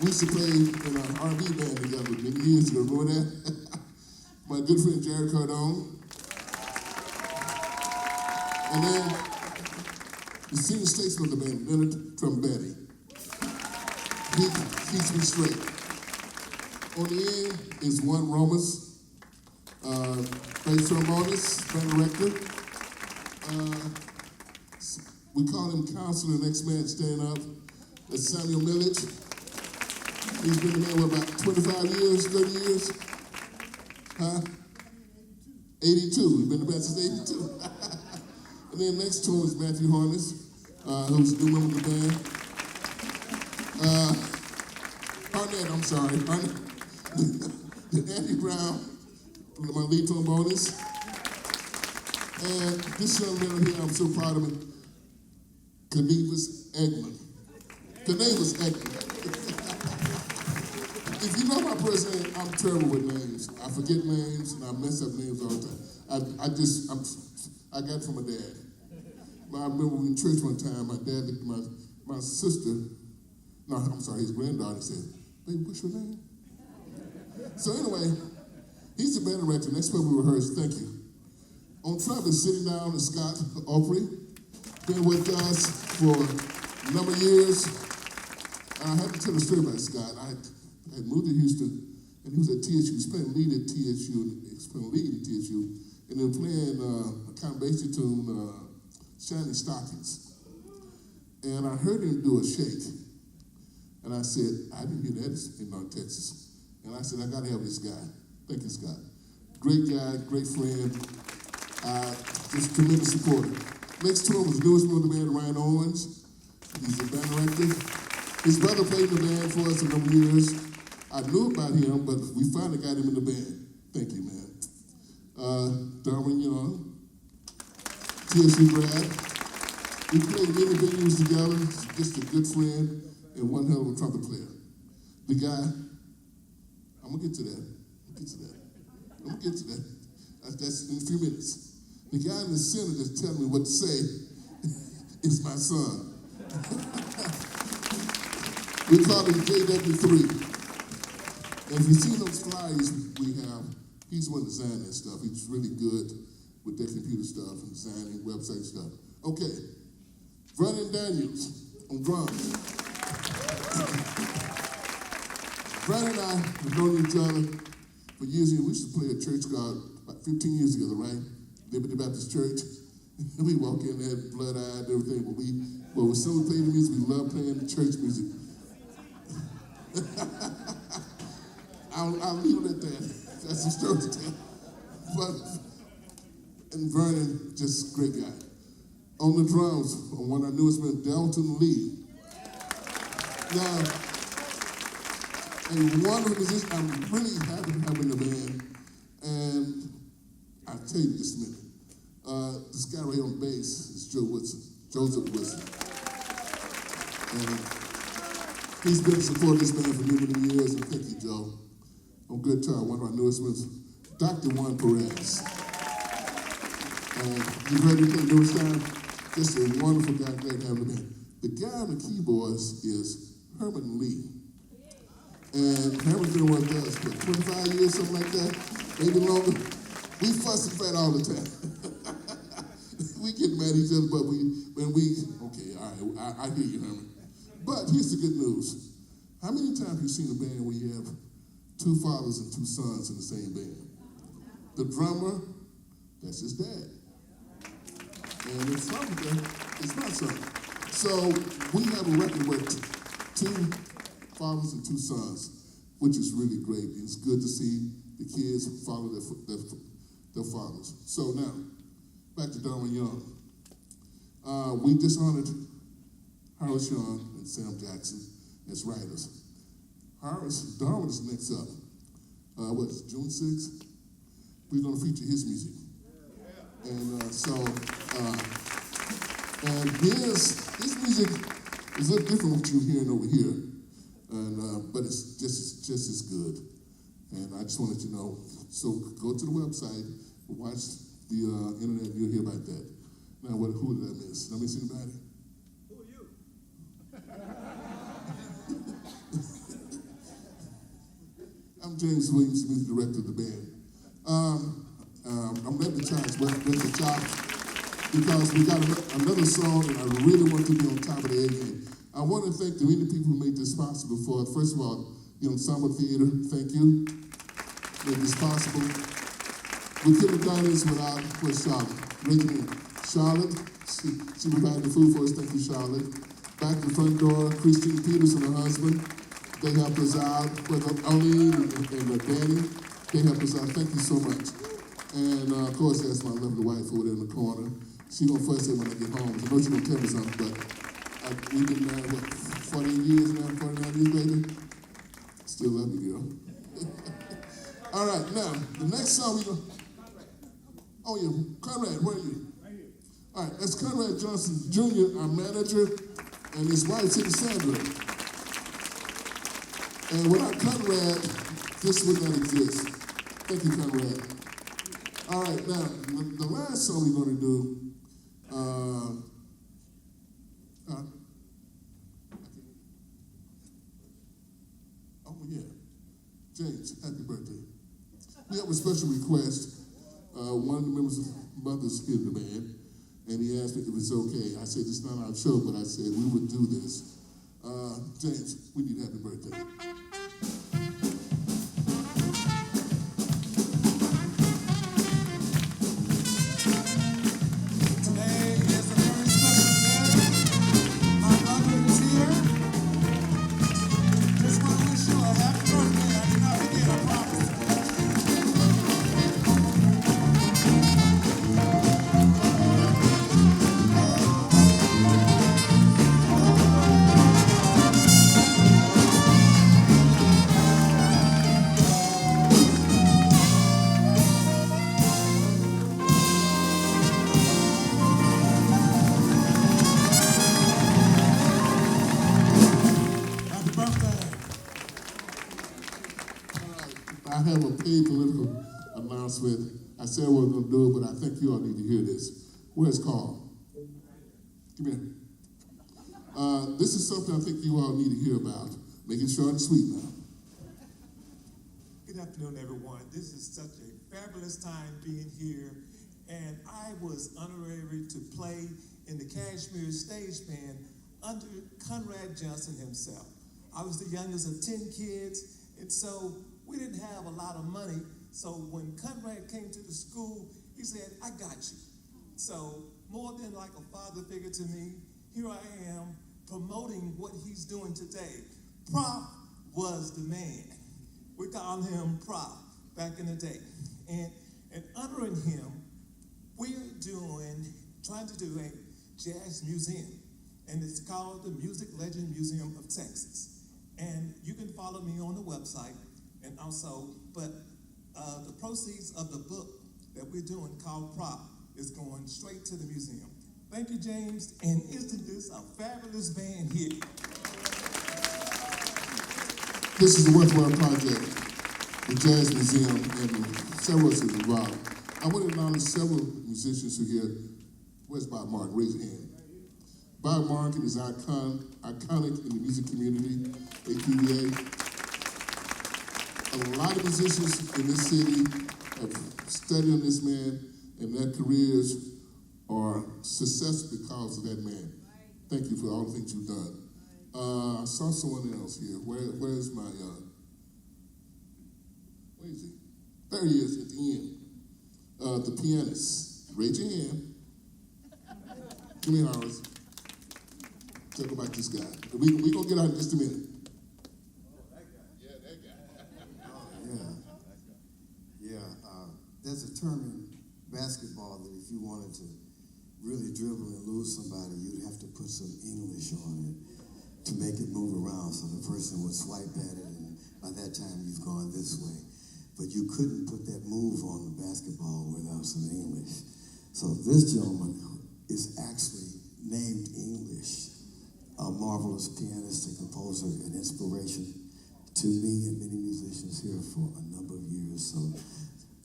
We used to play in an R&B band together many years ago, remember that? My good friend Jared Cardone. And then the senior statesman of the band, Leonard Trombetti. He keeps me straight. On the end is Juan Romas, bass trombonist, band director. We call him Counselor, next man stand up. That's Samuel Millich. He's been in the band for about 25 years, 30 years. Huh? 82. He's been in the band since 82. And then next to him is Matthew Harness, who's a new member of the band. Arnett, I'm sorry, Arnett. Andy Brown, my lead trombonist. And this young man here, I'm so proud of him, Canevas Eggman. Canevas Eggman. If you know my first name, I'm terrible with names. I forget names and I mess up names all the time. I got it from my dad. I remember we were in church one time, my dad, my sister, no, I'm sorry, his granddaughter said, "Baby, what's your name?" So anyway, he's the band director. Next time we rehearse, thank you. On trumpet, sitting down is Scott Opry. Been with us for a number of years. I have to tell a story about Scott. I had moved to Houston, and he was at TSU. He was playing lead at TSU, and they were playing a kind of basic tune, Shiny Stockings. And I heard him do a shake. And I said, I didn't hear that in North Texas. And I said, I gotta have this guy. Thank you, Scott. Great guy, great friend, just tremendous supporter. Next to him was the newest member of the band, Ryan Owens. He's a band director. His brother played in the band for us a number of years. I knew about him, but we finally got him in the band. Thank you, man. Darwin Young, TSU grad. We played many venues together, just a good friend and one hell of a trumpet player. The guy, I'm gonna get to that. That's in a few minutes. The guy in the center that's telling me what to say is my son. We call him JW3. And if you see those flyers we have, he's the one designing that stuff. He's really good with that computer stuff and designing website stuff. Okay, Vernon Daniels on drums. Vernon and I have known each other for years. We used to play at church about 15 years together, right? Liberty Baptist Church. We walk in there, blood-eyed and everything, but we still play the music. We love playing the church music. I'll leave it at that. That's the story to tell. But, and Vernon, just great guy. On the drums, on one of our newest men, Dalton Lee. Now, a wonderful musician. I'm really happy to have him in the band. And I'll tell you just a minute. This guy right here on bass is Joseph Wilson. And he's been supporting this band for many, many years, and thank you, Joe. On guitar, one of our newest members, Dr. Juan Perez. You've heard him play numerous times. Just a wonderful guy, glad to have him in. The guy on the keyboards is Herman Lee. And Herman's been with us for 25 years, something like that, maybe longer. We fuss and fight all the time. We get mad at each other, but okay, all right, I hear you, Herman. But here's the good news. How many times have you seen a band where you have two fathers and two sons in the same band? The drummer, that's his dad. And the trumpeter is my son. So we have a record with 2 fathers and 2 sons, which is really great. It's good to see the kids follow their fathers. So now, back to Darwin Young. We just honored Horace Young and Sam Jackson as writers. Darwin is next up. June 6th? We're going to feature his music. And and his music is a little different from what you're hearing over here. And but it's just as good. And I just wanted to know. So go to the website, watch the internet, and you'll hear about that. Now, who did I miss? Did I miss anybody? Who are you? I'm James Williams, music director of the band. I'm letting the charge, because we got another song, and I really want to be on top of the A game. I want to thank the many people who made this possible for us. First of all, the Ensemble Theater, thank you. Made this possible. We couldn't have done this without Charlotte. Charlotte, she provided the food for us. Thank you, Charlotte. Back at the front door, Christine Peters and her husband. They helped us out. With Arlene and Danny, they helped us out. Thank you so much. And of course, that's my lovely wife over there in the corner. She's gonna fuss at when I get home. I know she's gonna tell me something, but we've been married, 48 years now, 49 years, baby? Still love you, girl. All right, now, the next song we gonna... Oh, yeah, Conrad, where are you? Right here. All right, that's Conrad Johnson Jr., our manager, and his wife, City Sandra. And without Conrad, this would not exist. Thank you, Conrad. All right, now, the last song we're going to do, oh, yeah, James, happy birthday. We have a special request. One of the members of Mothers here in the band, and he asked me if it's okay. I said, it's not our show, but I said, we would do this. James, we need happy birthday. I have a paid political announcement. I said I wasn't going to do it, but I think you all need to hear this. Where's Carl? Come here. This is something I think you all need to hear about. Make it short and sweet now. Good afternoon, everyone. This is such a fabulous time being here, and I was honorary to play in the Kashmir Stage Band under Conrad Johnson himself. I was the youngest of 10 kids, and so we didn't have a lot of money. So when Conrad came to the school, he said, I got you. So more than like a father figure to me, here I am promoting what he's doing today. Prop was the man. We called him Prop back in the day. And honoring him, we're trying to do a jazz museum. And it's called the Music Legend Museum of Texas. And you can follow me on the website. And also, but the proceeds of the book that we're doing called Prop is going straight to the museum. Thank you, James. And isn't this a fabulous band here? This is a worthwhile project, the Jazz Museum, and several of us is involved. I want to acknowledge several musicians who are here. Where's Bob Martin? Raise your hand. Bob Martin is iconic in the music community, APVA. A lot of musicians in this city have studied on this man, and their careers are successful because of that man. Thank you for all the things you've done. I saw someone else here. Where's my, where is he? There he is at the end. The pianist. Raise your hand. Come here, Horace. Tell them about this guy. We gonna get out in just a minute. Yeah, that guy. There's a term in basketball that if you wanted to really dribble and lose somebody, you'd have to put some English on it to make it move around so the person would swipe at it, and by that time you've gone this way. But you couldn't put that move on the basketball without some English. So this gentleman is actually named English, a marvelous pianist and composer and inspiration to me and many musicians here for a number of years. So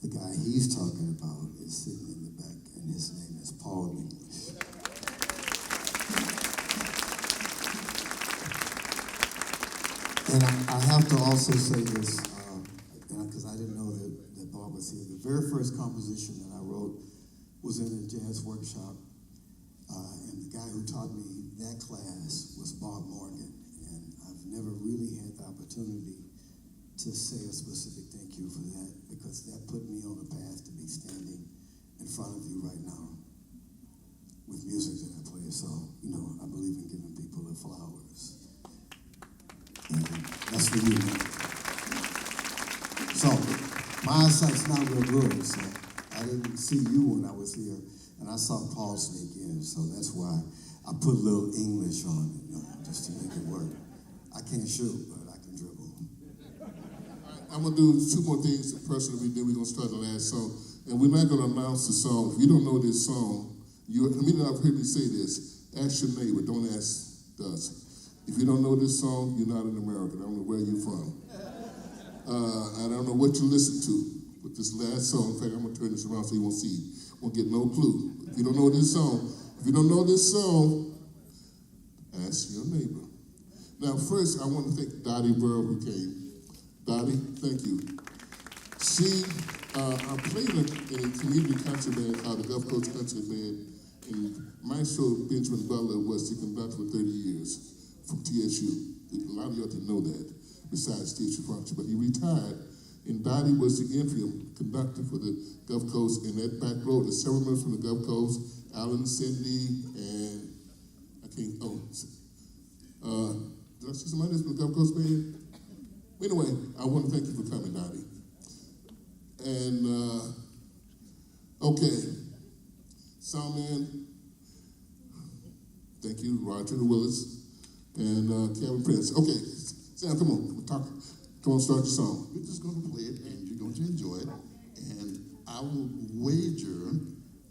the guy he's talking about is sitting in the back, and his name is Paul English. And I have to also say this, because I didn't know that Bob was here. The very first composition that I wrote was in a jazz workshop, and the guy who taught me that class was Bob Morgan. And I've never really had the opportunity to say a specific thank you for that, because that put me on a path to be standing in front of you right now with music that I play. So, I believe in giving people their flowers. And that's for you, man. So, my eyesight's not real good, so I didn't see you when I was here, and I saw Paul sneak in, so that's why I put a little English on it, just to make it work. I can't shoot, but I can dribble. I'm gonna do two more things personally, then we're gonna start the last song. And we're not gonna announce the song. If you don't know this song, the minute I've heard me say this, ask your neighbor, don't ask us. If you don't know this song, you're not an American. I don't know where you're from. I don't know what you listen to, but this last song, in fact, I'm gonna turn this around so you won't get no clue. If you don't know this song, ask your neighbor. Now, first, I want to thank Dottie Burrow who came. Dottie, thank you. I played in a community country band called the Gulf Coast Country Band, and my show, Benjamin Butler, was the conductor for 30 years from TSU. A lot of y'all didn't know that, besides TSU function, but he retired, and Dottie was the interim conductor for the Gulf Coast, and that back row, there's several members from the Gulf Coast, Alan, Cindy, and did I see somebody else from the Gulf Coast band? Anyway, I want to thank you for coming, Dottie. And, okay, Soundman, thank you, Roger Willis, and Kevin Prince. Okay, Sam, come on, come on, start your song. We're just going to play it, and you're going to enjoy it. And I will wager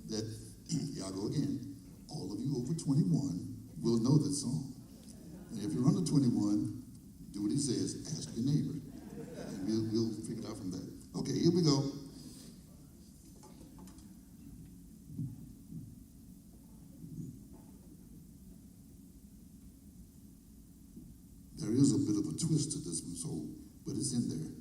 that, here I go again, all of you over 21 will know this song. And if you're under 21, do what he says, ask your neighbor. And we'll figure it out from there. Okay, here we go. There is a bit of a twist to this one, but it's in there.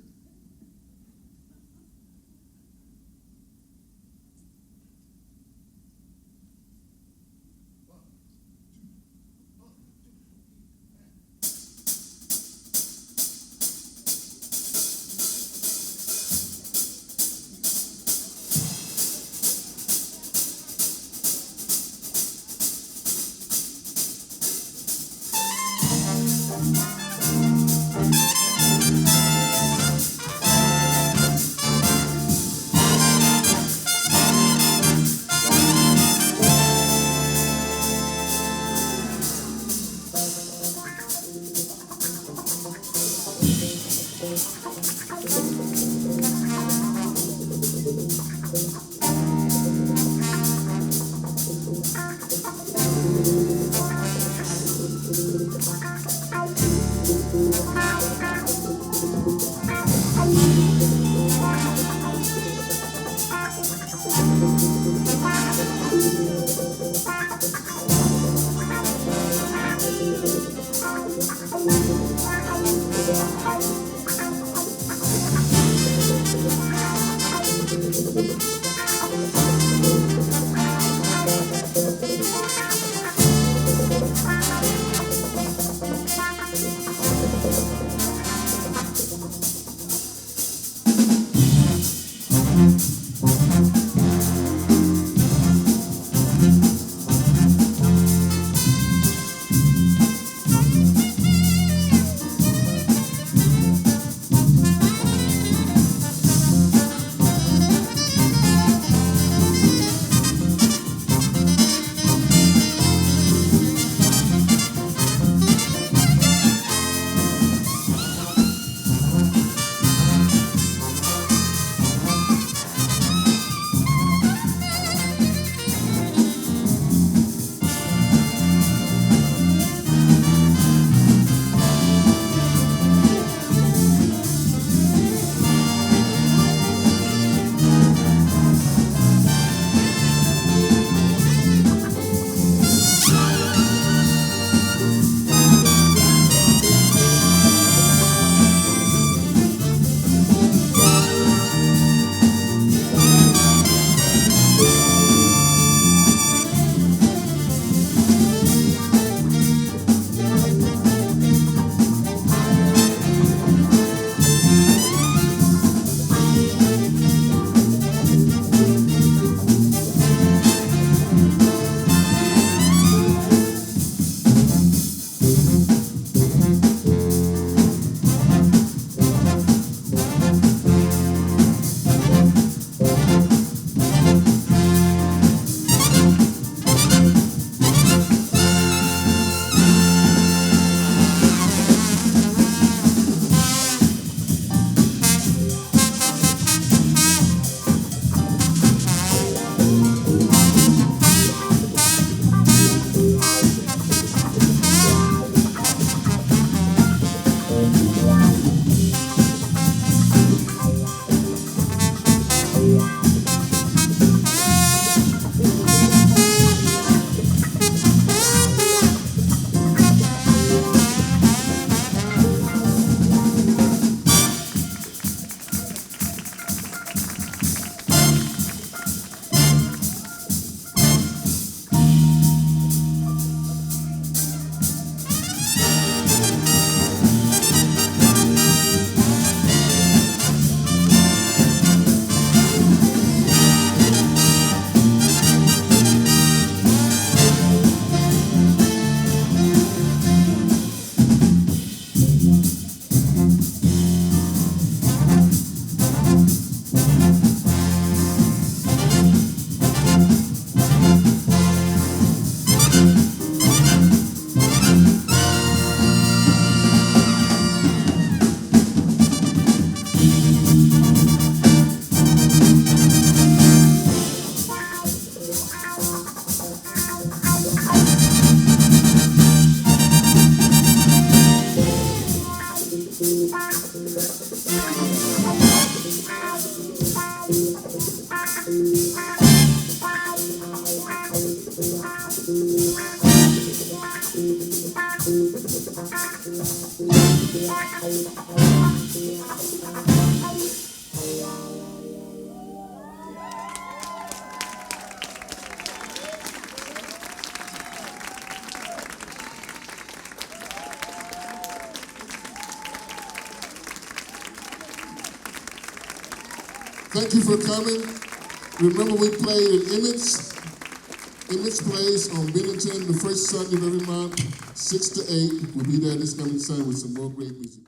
Thank you for coming. Remember, we played at Image Place on Bennington the first Sunday of every month, 6 to 8. We'll be there this coming Sunday with some more great music.